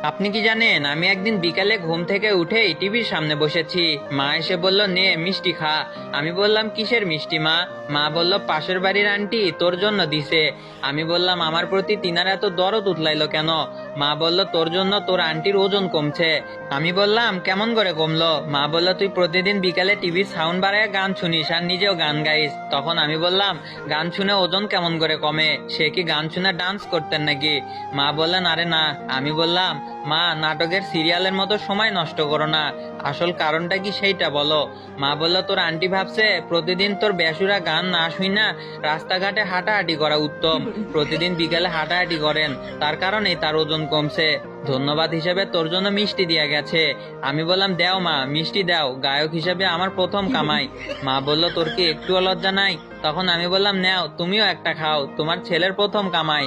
আপনি কি জানেন, আমি একদিন বিকালে ঘুম থেকে উঠেই টিভির সামনে বসেছি। মা এসে বলল, নে মিষ্টি খা। আমি বললাম, কিসের মিষ্টি মা? মা বলল, পাশের বাড়ির আন্টি তোর জন্য দিছে। আমি বললাম, আমার প্রতি তিনার এত দরদ উতলাইলো কেন? মা বলল, তোর জন্য তোর আন্টির ওজন কমছে। আমি বললাম, কেমন করে কমলো? মা বলল, তুই প্রতিদিন বিকালে টিভির সাউন্ড বাড়ায় গান শুনিস আর নিজেও গান গাইস। তখন আমি বললাম, গান শুনে ওজন কেমন করে কমে? সে কি গান শুনে ডান্স করতেন নাকি? মা বললেন, আরে না। আমি বললাম, মা, নাটকের সিরিয়ালের মতো সময় নষ্ট করো না, আসল কারণটা কি সেইটা বলো। মা বলল, তোর আন্টি ভাবছে প্রতিদিন তোর বেসুরা গান না শুই না রাস্তাঘাটে হাঁটাহাঁটি করা উত্তম। প্রতিদিন বিকেলে হাঁটাহাঁটি করেন, তার কারণেই তার ওজন কমছে। ধন্যবাদ হিসেবে তোর জন্য মিষ্টি দিয়া গেছে। আমি বললাম, দেও মা, মিষ্টি দাও, গায়ক হিসেবে আমার প্রথম কামাই। মা বলল, তোর কি একটুও লজ্জা নাই? তখন আমি বললাম, নেও, তুমিও একটা খাও, তোমার ছেলের প্রথম কামাই।